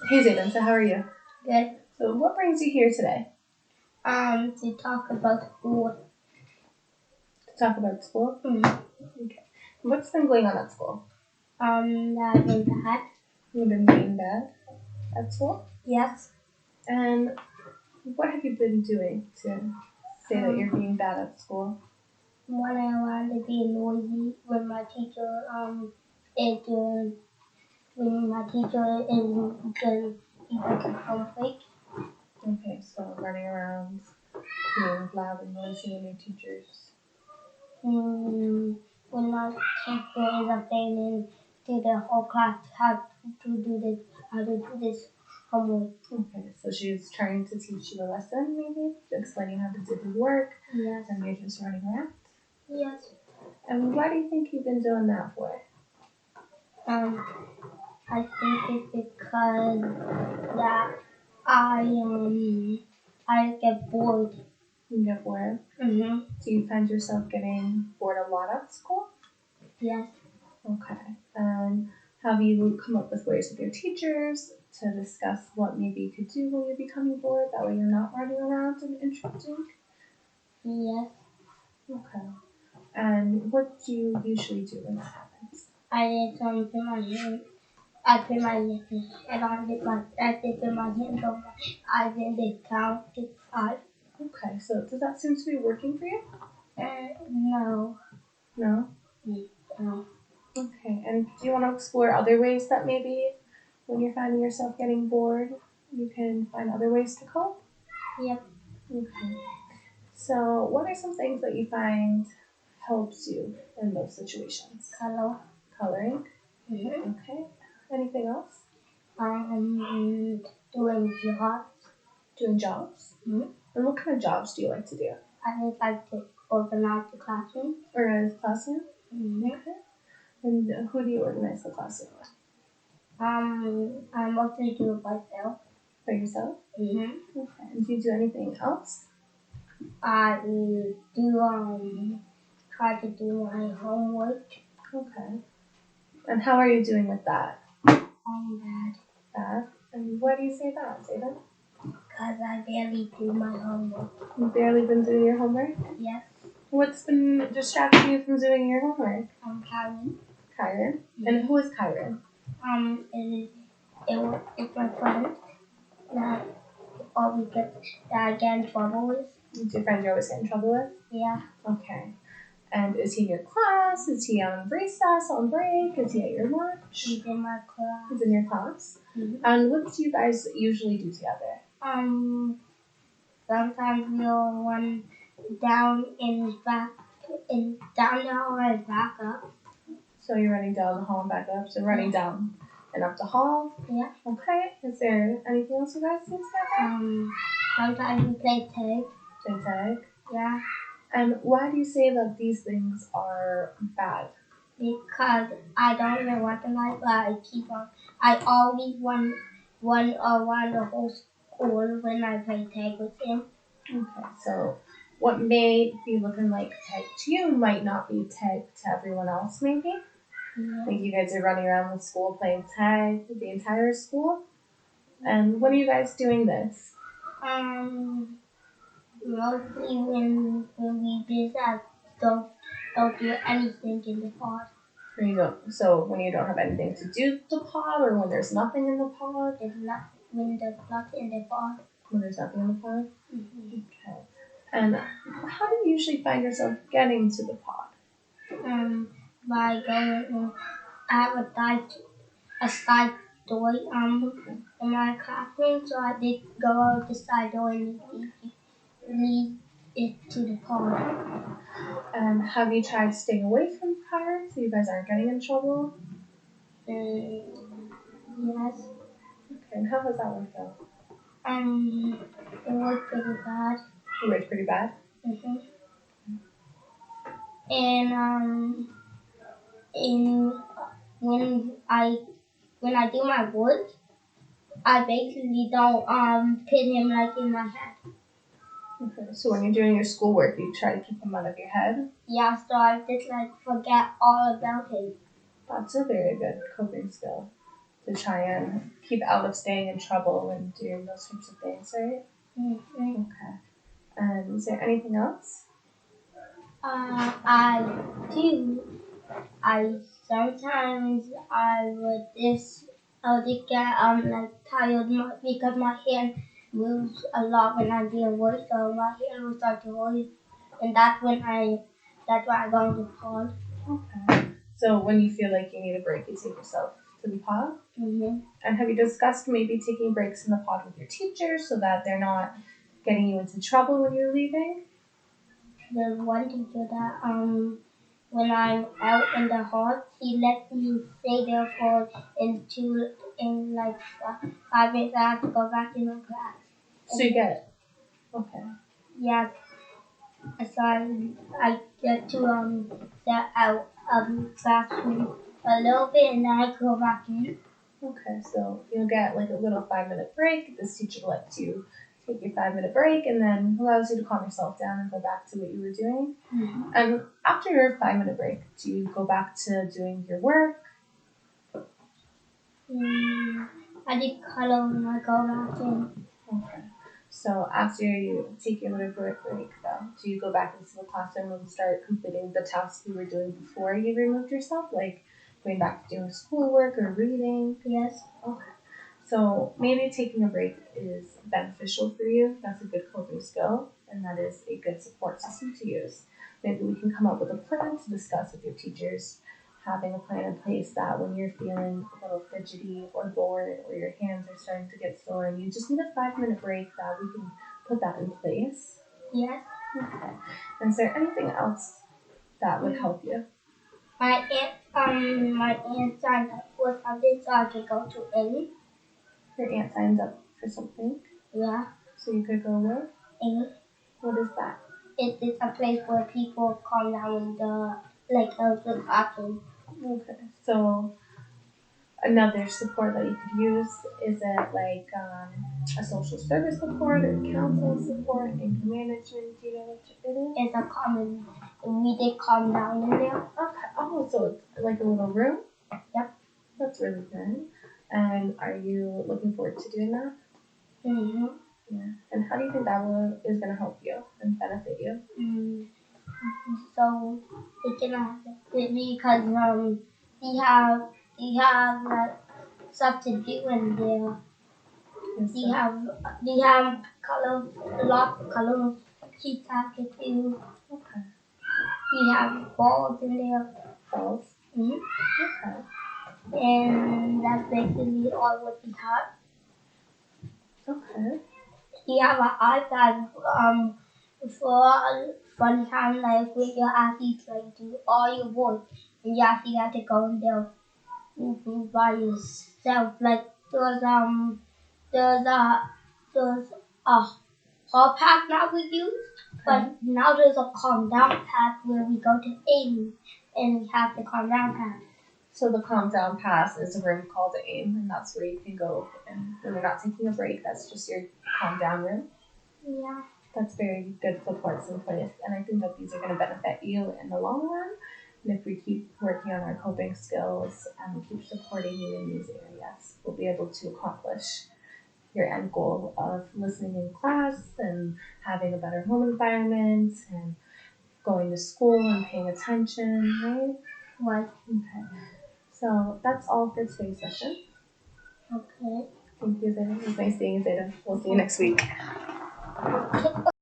Hey Zayden, so how are you? Good. So what brings you here today? To talk about school. To talk about school? Mm-hmm. Okay. What's been going on at school? I've been bad. You've been being bad at school? Yes. And what have you been doing to say that you're being bad at school? When I want to be noisy when my teacher is doing when my teacher is doing people homework. Okay, so running around, being loud and noisy in your teachers. When my teacher is explaining to the whole class how to do this homework. Okay, so she's trying to teach you a lesson, maybe? Explaining how to do the work, Yes. and you're just running around? Yes. And why do you think you've been doing that for? I think it's because that I get bored. You get bored? Mm-hmm. Do you find yourself getting bored a lot at school? Yes. Okay. And have you come up with ways with your teachers to discuss what maybe you could do when you're becoming bored? That way you're not running around and interrupting? Yes. Okay. And what do you usually do when that happens? I did put my hand. I put my head on it. I did put my hands on my. I then did count to 5. Okay. So does that seem to be working for you? No. No? No. Okay. And do you want to explore other ways that maybe when you're finding yourself getting bored, you can find other ways to cope? Yep. Okay. So, what are some things that you find helps you in those situations? Color. Coloring. Mm-hmm. Okay. Anything else? Doing jobs. Doing jobs. Mm-hmm. And what kind of jobs do you like to do? I would like to organize the classroom. Organize the classroom. Mm-hmm. Okay. And who do you organize the classroom with? I mostly do it myself. By yourself. Mm-hmm. Okay. And do you do anything else? I do try to do my homework. Okay. And how are you doing with that? Bad. Bad. And why do you say that? Say that. Because I barely do my homework. You've barely been doing your homework? Yes. What's been distracting you from doing your homework? Kyron. Kyron. And who is Kyron? It's my friend that always that I get in trouble with. It's your friend you always get in trouble with? Yeah. Okay. And is he in your class? Is he on recess, on break? Is he at your lunch? He's in my class. He's in your class? Mm-hmm. And what do you guys usually do together? Sometimes we'll run down and back, and down the hall and back up. So you're running down the hall and back up. So running down and up the hall? Yeah. Okay. Is there anything else you guys do together? Sometimes we play tag. Play tag? Yeah. And why do you say that these things are bad? Because I don't even recognize, but I keep on. I always run around the whole school when I play tag with him. Okay, so what may be looking like tag to you might not be tag to everyone else, maybe? Yeah. Like you guys are running around the school playing tag the entire school? And when are you guys doing this? Mostly when we just don't do anything in the pod. When you don't, so when you don't have anything to do with the pod, or when there's nothing in the pod? There's not when there's nothing in the pod. When there's nothing in the pod? Mm-hmm. Okay. And how do you usually find yourself getting to the pod? By going, I have a side door in my classroom, so I did go out the side door and lead it to the pod. And have you tried staying away from the fire so you guys aren't getting in trouble? Yes. Okay, and how has that worked out? It worked pretty bad. It worked pretty bad? Mm-hmm. And in when I do my work, I basically don't put him like in my head. Okay, so when you're doing your schoolwork, you try to keep them out of your head? Yeah, so I just like forget all about him. That's a very good coping skill. to try and keep out of staying in trouble and doing those types of things, right? Mm-hmm. Okay. And is there anything else? I do. I sometimes I would get like tired because my hand moves a lot when I'm doing work, so my hand will start to hurt, and that's why I go to the pod. Okay. So when you feel like you need a break, you take yourself to the pod? Mm-hmm. And have you discussed maybe taking breaks in the pod with your teachers so that they're not getting you into trouble when you're leaving? There's one teacher that when I'm out in the hall, he lets me stay there for in like 5 minutes. I have to go back in the class. So you get okay. Yeah, so I get to get out of the classroom a little bit and then I go back in. Okay, so you'll get like a little 5 minute break. This teacher lets you take your 5 minute break and then allows you to calm yourself down and go back to what you were doing. Mm-hmm. And after your 5 minute break, do you go back to doing your work? I did color when I go back in. Okay. So after you take your little break though, do you go back into the classroom and start completing the tasks you were doing before you removed yourself, like going back to doing schoolwork or reading? Yes. Okay. So maybe taking a break is beneficial for you. That's a good coping skill, and that is a good support system to use. Maybe we can come up with a plan to discuss with your teachers, having a plan in place that when you're feeling a little fidgety or bored or your hands are starting to get sore and you just need a 5 minute break, that we can put that in place. Yes. Okay. And is there anything else that would help you? My aunt signed up for something so I could go to any. Your aunt signs up for something, Yeah. so you could go where? Any. What is that? It is a place where people calm down in the classroom. Okay. So another support that you could use is it like a social service support or counseling support, anger management? Do you know what it is? It's a common. We did calm down in there. Okay. Oh, so it's like a little room. Yep. That's really good. And are you looking forward to doing that? Mm-hmm. Yeah. And how do you think that is going to help you and benefit you? So it can benefit me because we have like stuff to do in there. Yes, We have color a lot of color sheets I could do. okay. We have balls in there. Balls. Mm-hmm. Okay. And that's basically all what we have. Okay. We have an iPad for fun time like where you actually like do all your work and you actually have to go in there by yourself. Like there's a there's a hall path that we use, but now there's a calm down path where we go to aim and we have the calm down path. So the calm down pass is a room called AIM, and that's where you can go. And when you're not taking a break, that's just your calm down room. Yeah. That's very good supports in place, and I think that these are going to benefit you in the long run. And if we keep working on our coping skills and keep supporting you in these areas, we'll be able to accomplish your end goal of listening in class and having a better home environment and going to school and paying attention, right? Right. Okay. So that's all for today's session. Okay. Thank you, Zeta. It was nice seeing you, Zeta. We'll see you next week.